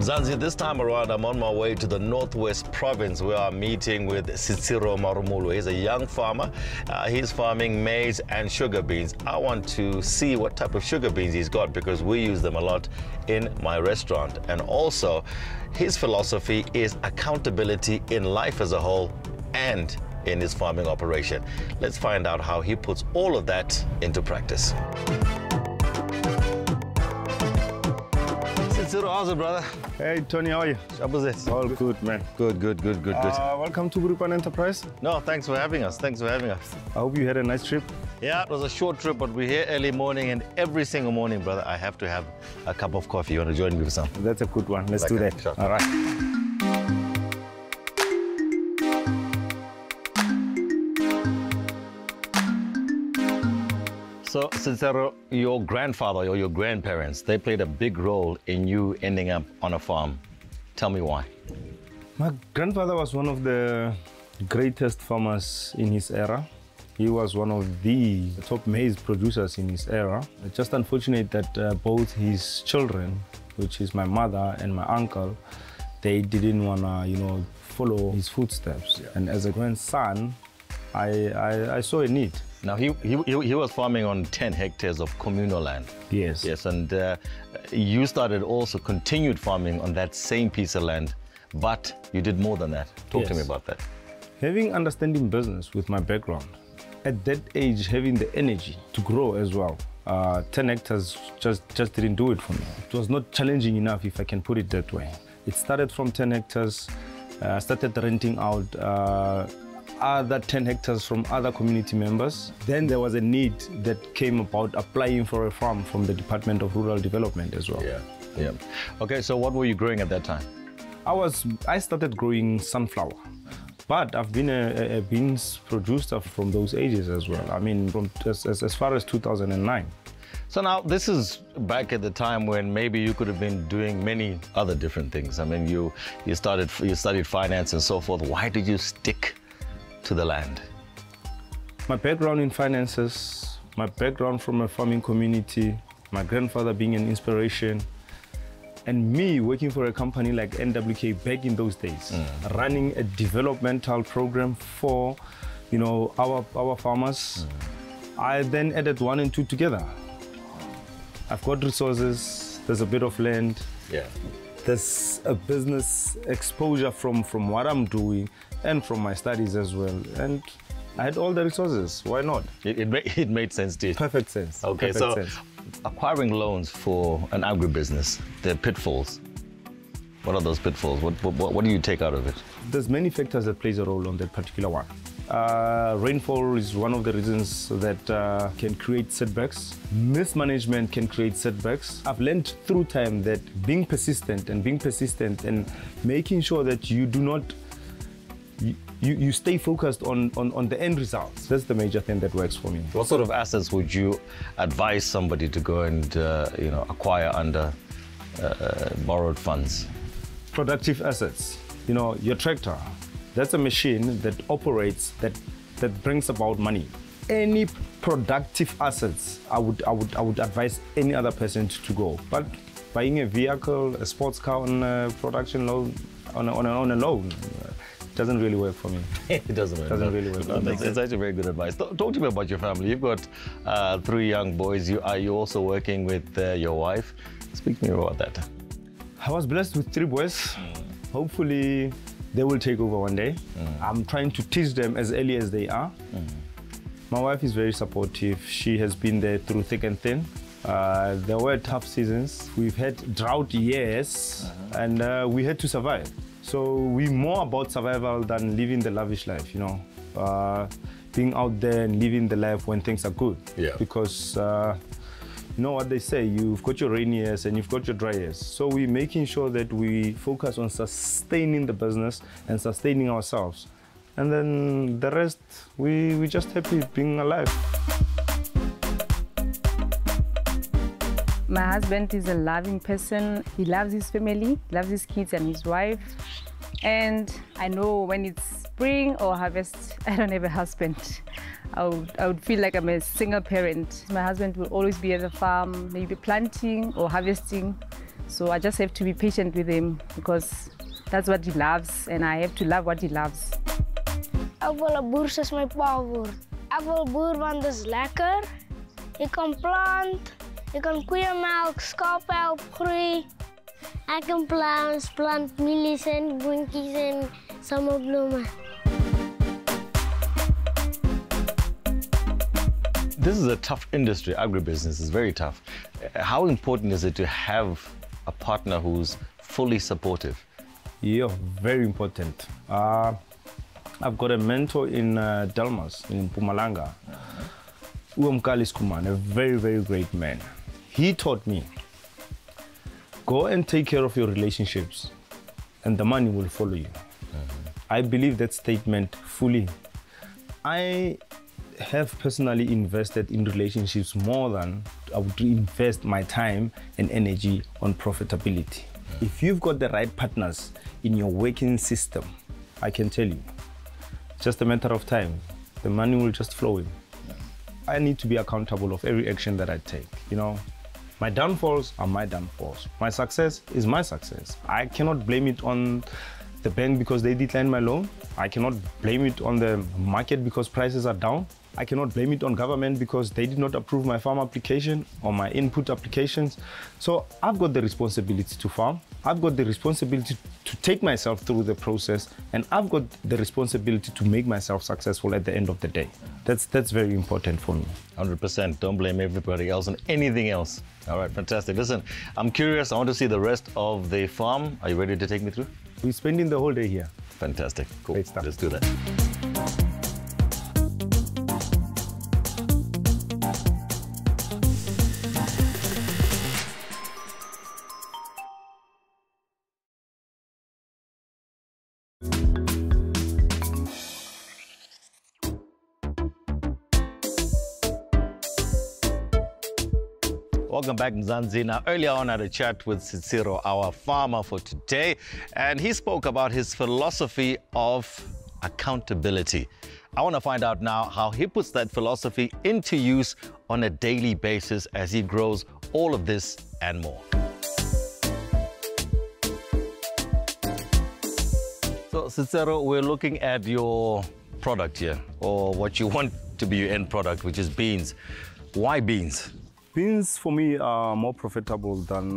Zanzi, this time around, I'm on my way to the Northwest Province where I'm meeting with Seitshiro Marumoloe. He's a young farmer. He's farming maize and sugar beans. I want to see what type of sugar beans he's got because we use them a lot in my restaurant. And also, his philosophy is accountability in life as a whole and in his farming operation. Let's find out how he puts all of that into practice. Seitshiro, how's it, brother? Hey, Tony, how are you? All good, man. Good. Welcome to Agribusiness Enterprise. No, thanks for having us. I hope you had a nice trip. Yeah, it was a short trip, but we're here early morning, and every single morning, brother, I have to have a cup of coffee. You want to join me with some? That's a good one. Let's do that. Sure. All right. So, Seitshiro, your grandfather or your grandparents, they played a big role in you ending up on a farm. Tell me why. My grandfather was one of the greatest farmers in his era. He was one of the top maize producers in his era. It's just unfortunate that both his children, which is my mother and my uncle, they didn't want to, follow his footsteps. Yeah. And as a grandson, I saw a need. Now, he was farming on 10 hectares of communal land. Yes. Yes, and you continued farming on that same piece of land, but you did more than that. Talk to me about that. Having understanding business with my background, at that age, having the energy to grow as well, 10 hectares just didn't do it for me. It was not challenging enough, if I can put it that way. It started from 10 hectares, started renting out other 10 hectares from other community members. Then there was a need that came about applying for a farm from the Department of Rural Development as well. Yeah. Okay, so what were you growing at that time? I started growing sunflower, but I've been a beans producer from those ages as well. I mean, from as far as 2009. So now this is back at the time when maybe you could have been doing many other different things. I mean, you studied finance and so forth. Why did you stick to the land? My background in finances, my background from a farming community, my grandfather being an inspiration, and me working for a company like NWK back in those days, running a developmental program for, our farmers. I then added 1 and 2 together. I've got resources, there's a bit of land. Yeah. There's a business exposure from what I'm doing and from my studies as well. And I had all the resources. Why not? It made sense to you. Perfect sense. Okay, Perfect sense. Acquiring loans for an agribusiness, there are pitfalls. What are those pitfalls? What do you take out of it? There's many factors that plays a role on that particular one. Rainfall is one of the reasons that can create setbacks. Mismanagement can create setbacks. I've learned through time that being persistent and making sure that you do not, you stay focused on the end results. That's the major thing that works for me. What sort of assets would you advise somebody to go and acquire under borrowed funds? Productive assets. Your tractor. That's a machine that operates, that brings about money. Any productive assets, I would advise any other person to go. But buying a vehicle, a sports car on a production loan, on a loan, doesn't really work for me. It doesn't really work. That's actually very good advice. Talk to me about your family. You've got 3 young boys. Are you also working with your wife? Speak to me about that. I was blessed with 3 boys. Hopefully, they will take over one day. I'm trying to teach them as early as they are. My wife is very supportive. She has been there through thick and thin. There were tough seasons. We've had drought years, and we had to survive. So we're more about survival than living the lavish life, being out there and living the life when things are good. Yeah. Because you know what they say, you've got your rainy years and you've got your dry years. So we're making sure that we focus on sustaining the business and sustaining ourselves. And then the rest, we're just happy being alive. My husband is a loving person. He loves his family, loves his kids and his wife. And I know when it's spring or harvest, I don't have a husband. I would feel like I'm a single parent. My husband will always be at the farm, maybe planting or harvesting. So I just have to be patient with him because that's what he loves and I have to love what he loves. Ek wil 'n boer soos my pa word. Ek wil boer want dit is lekker. Jy kan plant, jy kan koeie melk, skape help groei. Ek kan plant mielies en boontjies en sommerblomme. This is a tough industry. Agribusiness is very tough. How important is it to have a partner who's fully supportive? Yeah, very important. I've got a mentor in Delmas, in Mpumalanga, Uamkali Skuman, a very, very great man. He taught me, go and take care of your relationships and the money will follow you. I believe that statement fully. I have personally invested in relationships more than I would invest my time and energy on profitability. If you've got the right partners in your working system, I can tell you, it's just a matter of time. The money will just flow in. I need to be accountable of every action that I take. You know, my downfalls are my downfalls. My success is my success. I cannot blame it on the bank because they declined my loan. I cannot blame it on the market because prices are down. I cannot blame it on government because they did not approve my farm application or my input applications. So I've got the responsibility to farm. I've got the responsibility to take myself through the process, and I've got the responsibility to make myself successful at the end of the day. That's very important for me. 100%. Don't blame everybody else on anything else. All right, fantastic. Listen, I'm curious. I want to see the rest of the farm. Are you ready to take me through? We're spending the whole day here. Fantastic. Cool. Great stuff. Let's do that. Welcome back, Mzansi. Now, earlier on, I had a chat with Seitshiro, our farmer for today, and he spoke about his philosophy of accountability. I want to find out now how he puts that philosophy into use on a daily basis as he grows all of this and more. So, Seitshiro, we're looking at your product here, or what you want to be your end product, which is beans. Why beans? Beans for me are more profitable than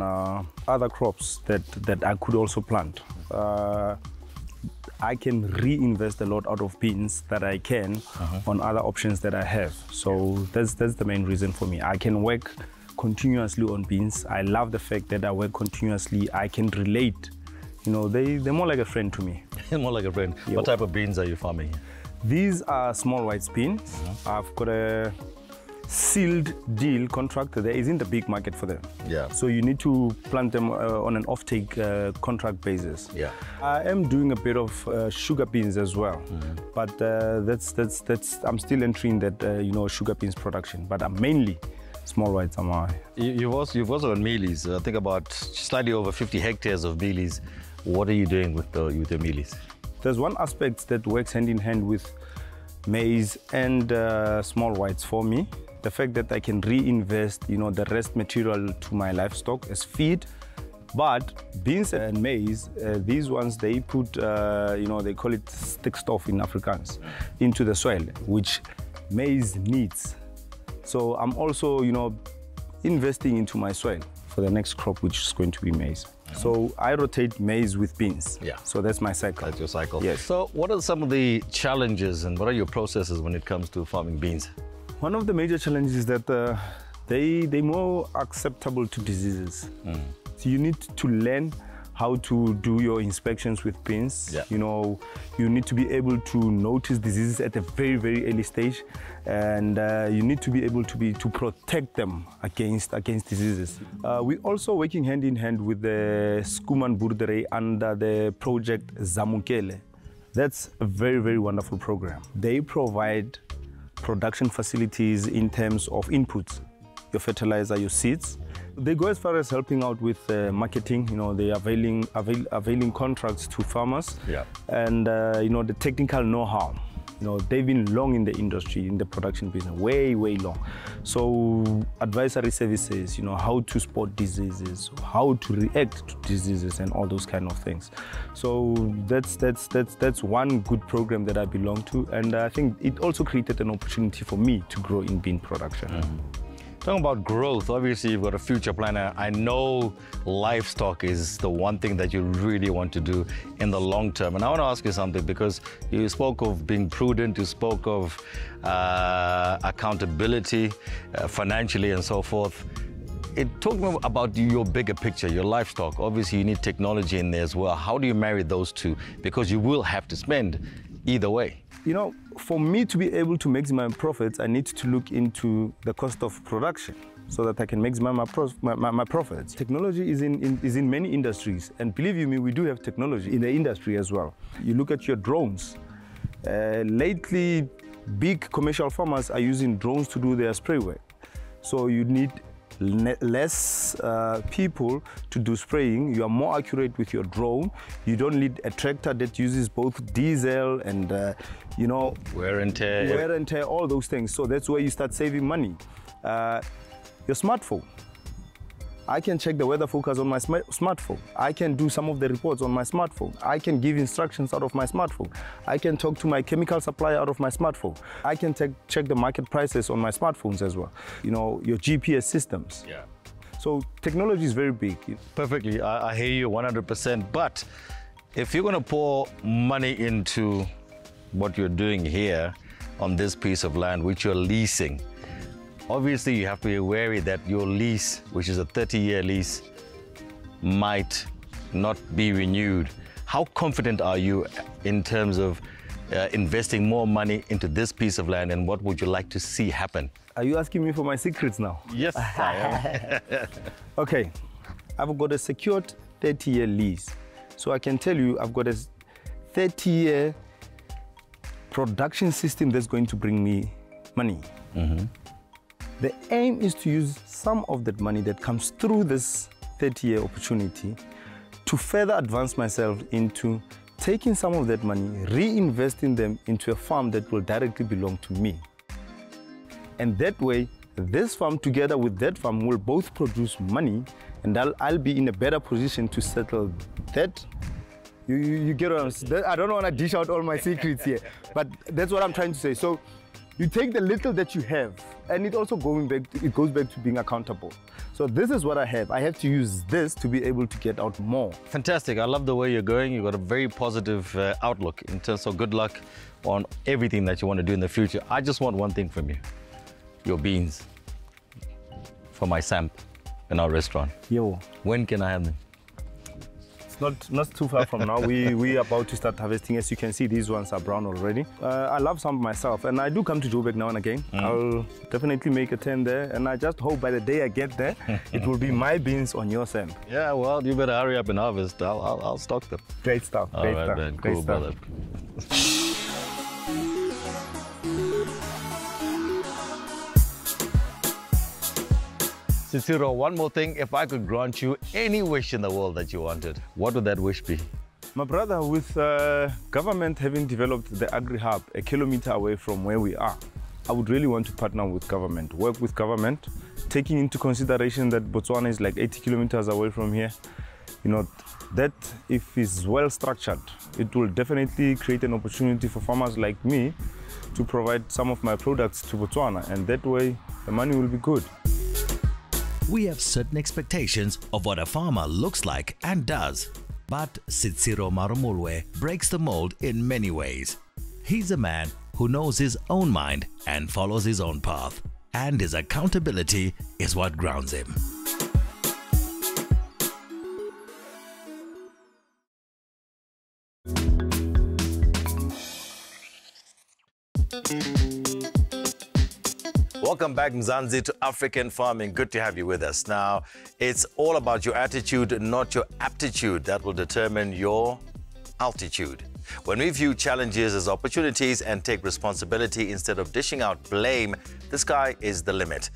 other crops that I could also plant. I can reinvest a lot out of beans that I can on other options that I have. So that's the main reason for me. I can work continuously on beans. I love the fact that I work continuously. I can relate. You know, they're more like a friend to me. More like a friend. Yeah. What type of beans are you farming? These are small white beans. I've got a sealed deal contract. There isn't a big market for them. Yeah. So you need to plant them on an off-take contract basis. Yeah. I am doing a bit of sugar beans as well, but that's I'm still entering that sugar beans production. But I'm mainly small whites. You've also got mealies. I think about slightly over 50 hectares of mealies. What are you doing with the mealies? There's one aspect that works hand in hand with maize and small whites for me. The fact that I can reinvest, the rest material to my livestock as feed. But beans and maize, these ones, they put, they call it stikstof in Afrikaans, into the soil, which maize needs. So I'm also, investing into my soil for the next crop, which is going to be maize. So I rotate maize with beans. Yeah. So that's my cycle. That's your cycle. Yes. So what are some of the challenges and what are your processes when it comes to farming beans? One of the major challenges is that they're more acceptable to diseases. So you need to learn how to do your inspections with beans. Yeah. You need to be able to notice diseases at a very, very early stage, and you need to be able to protect them against diseases. We're also working hand in hand with the Skuman Boerdery under the project Zamukele. That's a very, very wonderful program. They provide production facilities in terms of inputs, your fertilizer, your seeds. They go as far as helping out with marketing. They availing contracts to farmers. Yeah. And the technical know-how. You know, they've been long in the industry, in the production business, way, way long. So advisory services, you know, how to spot diseases, how to react to diseases and all those kind of things. So that's one good program that I belong to. And I think it also created an opportunity for me to grow in bean production. Talking about growth, obviously you've got a future plan. I know livestock is the one thing that you really want to do in the long term. And I want to ask you something, because you spoke of being prudent, you spoke of accountability financially and so forth. Talk to me about your bigger picture, your livestock. Obviously you need technology in there as well. How do you marry those two? Because you will have to spend either way. You know, for me to be able to maximize profits, I need to look into the cost of production so that I can maximize my profits. Technology is in many industries, and believe you me, we do have technology in the industry as well. You look at your drones. Lately, big commercial farmers are using drones to do their spray work. So you need less people to do spraying. You are more accurate with your drone. You don't need a tractor that uses both diesel and you know, wear and tear, all those things. So that's where you start saving money. Your smartphone, I can check the weather forecast on my smartphone. I can do some of the reports on my smartphone. I can give instructions out of my smartphone. I can talk to my chemical supplier out of my smartphone. I can check the market prices on my smartphones as well. You know, your GPS systems. Yeah. So technology is very big. Perfectly, I hear you 100%. But if you're going to pour money into what you're doing here on this piece of land, which you're leasing, obviously, you have to be wary that your lease, which is a 30-year lease, might not be renewed. How confident are you in terms of investing more money into this piece of land, and what would you like to see happen? Are you asking me for my secrets now? Yes, I am. Okay, I've got a secured 30-year lease. So I can tell you I've got a 30-year production system that's going to bring me money. The aim is to use some of that money that comes through this 30-year opportunity to further advance myself into taking some of that money, reinvesting them into a farm that will directly belong to me. And that way, this farm together with that farm will both produce money, and I'll be in a better position to settle that. You get what I'm saying? I don't want to dish out all my secrets here, but that's what I'm trying to say. So you take the little that you have, and it also goes back to being accountable. So this is what I have. I have to use this to be able to get out more. Fantastic. I love the way you're going. You've got a very positive outlook in terms of good luck on everything that you want to do in the future. I just want one thing from you. Your beans for my samp in our restaurant. Yo. When can I have them? Not too far from now. We are about to start harvesting. As you can see, these ones are brown already. I love some myself, and I do come to Joburg now and again. I'll definitely make a turn there, and I just hope by the day I get there, it will be my beans on your samp. Yeah, well, you better hurry up and harvest. I'll stock them. Great stuff. All right, man. Cool, brother. Seitshiro, one more thing. If I could grant you any wish in the world that you wanted, what would that wish be? My brother, with government having developed the Agri-Hub a kilometer away from where we are, I would really want to partner with government, work with government, taking into consideration that Botswana is like 80 kilometers away from here. You know, that if it's well structured, it will definitely create an opportunity for farmers like me to provide some of my products to Botswana, and that way the money will be good. We have certain expectations of what a farmer looks like and does. But Seitshiro Marumoloe breaks the mold in many ways. He's a man who knows his own mind and follows his own path. And his accountability is what grounds him. Welcome back, Mzansi, to African Farming. Good to have you with us. Now, it's all about your attitude, not your aptitude, that will determine your altitude. When we view challenges as opportunities and take responsibility instead of dishing out blame, the sky is the limit.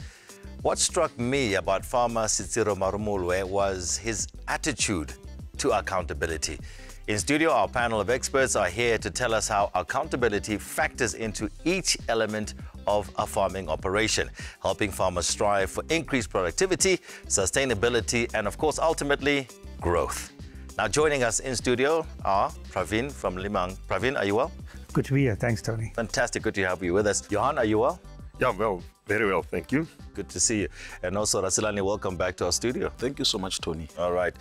What struck me about farmer Seitshiro Marumoloe was his attitude to accountability. In studio, our panel of experts are here to tell us how accountability factors into each element of a farming operation, helping farmers strive for increased productivity, sustainability, and of course, ultimately, growth. Now, joining us in studio are Pravin from Limang. Pravin, are you well? Good to be here. Thanks, Tony. Fantastic. Good to have you with us. Johan, are you well? Yeah, well, very well, thank you. Good to see you. And also, Rasilani, welcome back to our studio. Thank you so much, Tony. All right.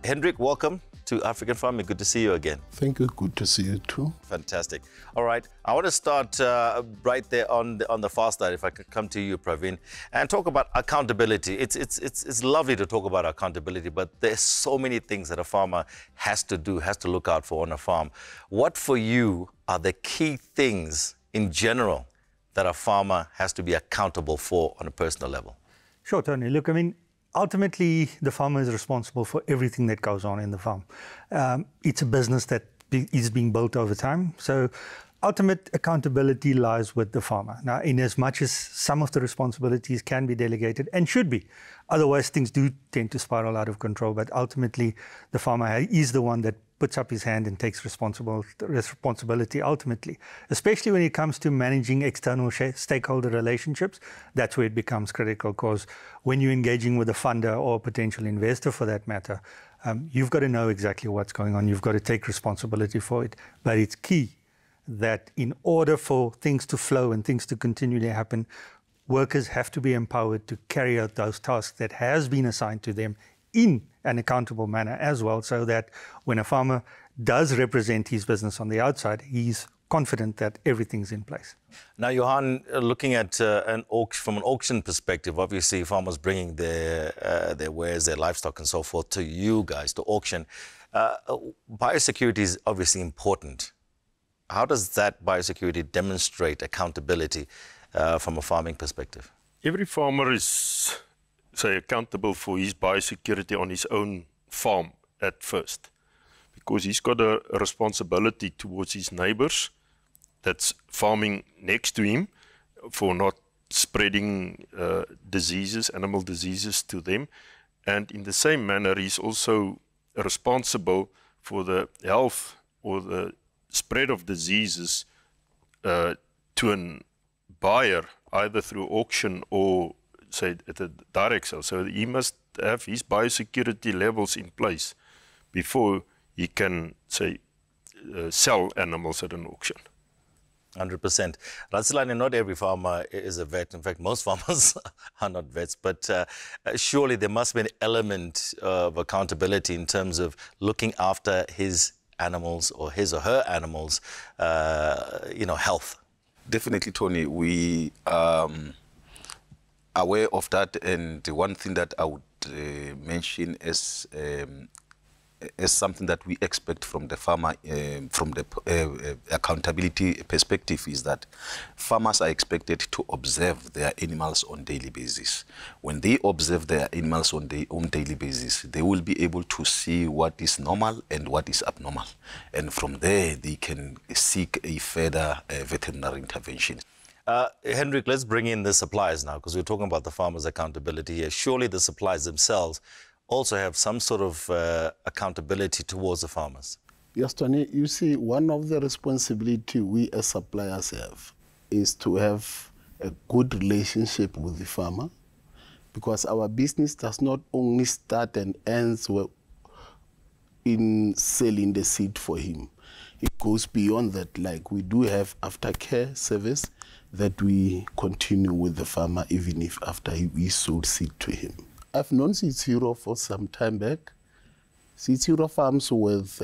Hendrik, welcome to African Farming. Good to see you again. Thank you. Good to see you too. Fantastic. All right. I want to start right there on the far side, if I could come to you, Pravin, and talk about accountability. It's lovely to talk about accountability, but there's so many things that a farmer has to do, has to look out for on a farm. What for you are the key things in general that a farmer has to be accountable for on a personal level? Sure, Tony. Look, I mean, ultimately, the farmer is responsible for everything that goes on in the farm. It's a business that is being built over time. So ultimate accountability lies with the farmer. Now, in as much as some of the responsibilities can be delegated and should be, otherwise things do tend to spiral out of control. But ultimately, the farmer is the one that puts up his hand and takes responsibility ultimately, especially when it comes to managing external stakeholder relationships. That's where it becomes critical, because when you're engaging with a funder or a potential investor for that matter, you've got to know exactly what's going on. You've got to take responsibility for it. But it's key that in order for things to flow and things to continue to happen, workers have to be empowered to carry out those tasks that has been assigned to them in an accountable manner as well, so that when a farmer does represent his business on the outside, he's confident that everything's in place. Now, Johan, looking at from an auction perspective, obviously farmers bringing their wares, their livestock and so forth to you guys to auction. Biosecurity is obviously important. How does that biosecurity demonstrate accountability from a farming perspective? Every farmer is accountable for his biosecurity on his own farm at first, because he's got a responsibility towards his neighbors that's farming next to him for not spreading diseases, animal diseases to them. And in the same manner, he's also responsible for the health or the spread of diseases to a buyer, either through auction or say at a direct sale. So he must have his biosecurity levels in place before he can sell animals at an auction. 100%. Rasilani, not every farmer is a vet. In fact, most farmers are not vets, but surely there must be an element of accountability in terms of looking after his animals or his or her animals, health. Definitely, Tony. We aware of that, and the one thing that I would mention as something that we expect from the farmer, from the accountability perspective, is that farmers are expected to observe their animals on a daily basis. When they observe their animals on daily basis, they will be able to see what is normal and what is abnormal, and from there they can seek a further veterinary intervention. Hendrik, let's bring in the suppliers now, because we're talking about the farmers' accountability here. Surely the suppliers themselves also have some sort of accountability towards the farmers. Yes, Tony, you see, one of the responsibility we as suppliers have is to have a good relationship with the farmer, because our business does not only start and ends in selling the seed for him. It goes beyond that. Like, we do have aftercare service that we continue with the farmer even if after we sold seed to him. I've known Seitshiro for some time back. Seitshiro farms with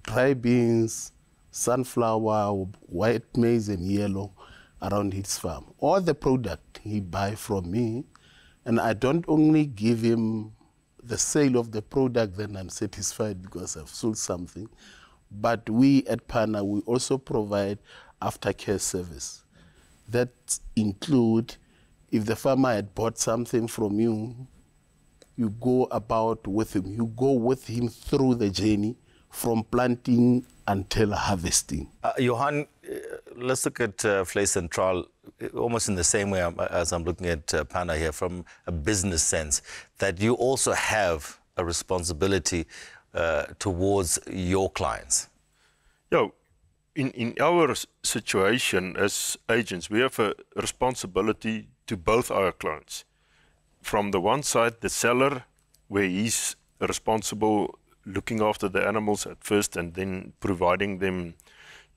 dry beans, sunflower, white maize and yellow around his farm. All the product he buys from me, and I don't only give him the sale of the product, then I'm satisfied because I've sold something. But we at Pana, we also provide aftercare service. That include, if the farmer had bought something from you, you go about with him. You go with him through the journey from planting until harvesting. Johan, let's look at Vleis Central almost in the same way as I'm looking at Pana here, from a business sense, that you also have a responsibility towards your clients? Yeah, in our situation as agents, we have a responsibility to both our clients. From the one side, the seller, where he's responsible looking after the animals at first and then providing them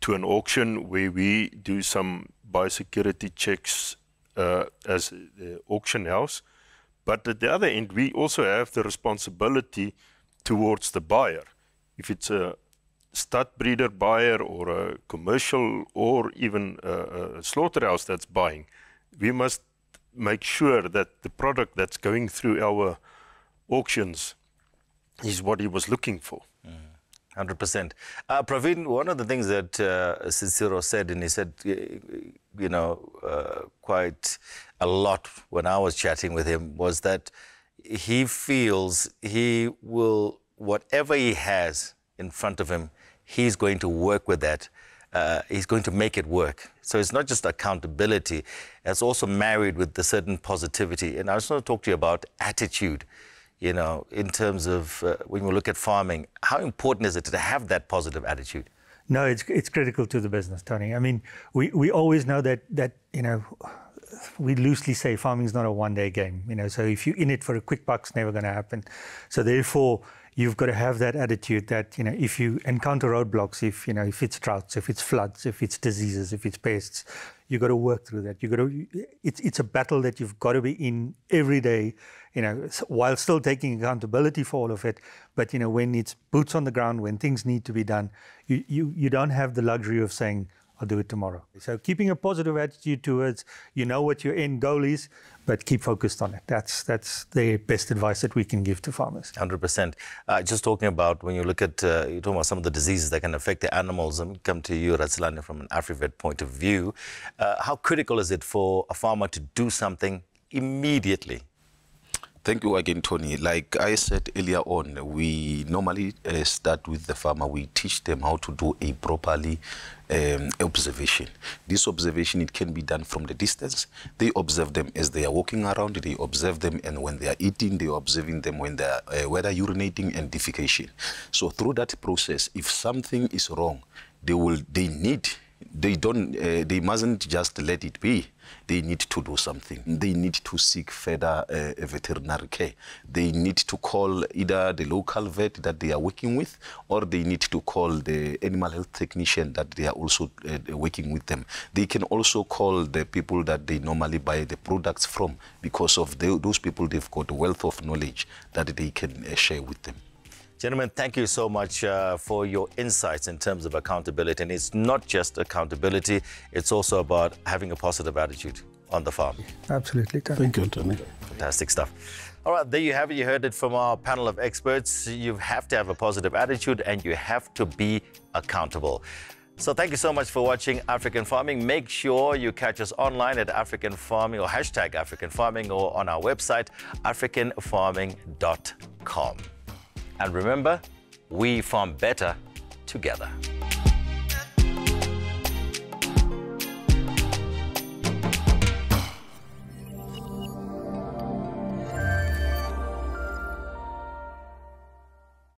to an auction where we do some biosecurity checks as the auction house. But at the other end, we also have the responsibility towards the buyer. If it's a stud breeder buyer or a commercial or even a slaughterhouse that's buying, we must make sure that the product that's going through our auctions is what he was looking for. 100%. Praveen, one of the things that Seitshiro said, and he said, you know, quite a lot when I was chatting with him, was that he feels he will, whatever he has in front of him, he's going to work with that. He's going to make it work. So it's not just accountability, it's also married with the certain positivity. And I just want to talk to you about attitude. You know, in terms of when we look at farming, how important is it to have that positive attitude? No, it's critical to the business, Tony. I mean, we always know that you know, we loosely say farming is not a one-day game. You know, so if you're in it for a quick buck, it's never going to happen. So therefore, you've got to have that attitude that, you know, if you encounter roadblocks, if, you know, if it's droughts, if it's floods, if it's diseases, if it's pests, you've got to work through that. You've got to, it's a battle that you've got to be in every day, you know, while still taking accountability for all of it. But, you know, when it's boots on the ground, when things need to be done, you don't have the luxury of saying, I'll do it tomorrow. So keeping a positive attitude towards, you know what your end goal is, but keep focused on it. That's the best advice that we can give to farmers. 100%. Just talking about when you look at, you're talking about some of the diseases that can affect the animals, and come to you, Ratsilane, from an AfriVet point of view. How critical is it for a farmer to do something immediately? Thank you again, Tony. Like I said earlier on, we normally start with the farmer. We teach them how to do a properly observation. This observation, it can be done from the distance. They observe them as they are walking around. They observe them, and when they are eating, they are observing them when they are whether urinating and defecation. So through that process, if something is wrong, they mustn't just let it be. They need to do something. They need to seek further veterinary care. They need to call either the local vet that they are working with, or they need to call the animal health technician that they are also working with them. They can also call the people that they normally buy the products from, because of those people, they've got a wealth of knowledge that they can share with them. Gentlemen, thank you so much for your insights in terms of accountability. And it's not just accountability, it's also about having a positive attitude on the farm. Absolutely, Tony. Thank you, Tony. Fantastic stuff. All right, there you have it. You heard it from our panel of experts. You have to have a positive attitude and you have to be accountable. So thank you so much for watching African Farming. Make sure you catch us online at African Farming or hashtag African Farming, or on our website, africanfarming.com. And remember, we farm better together.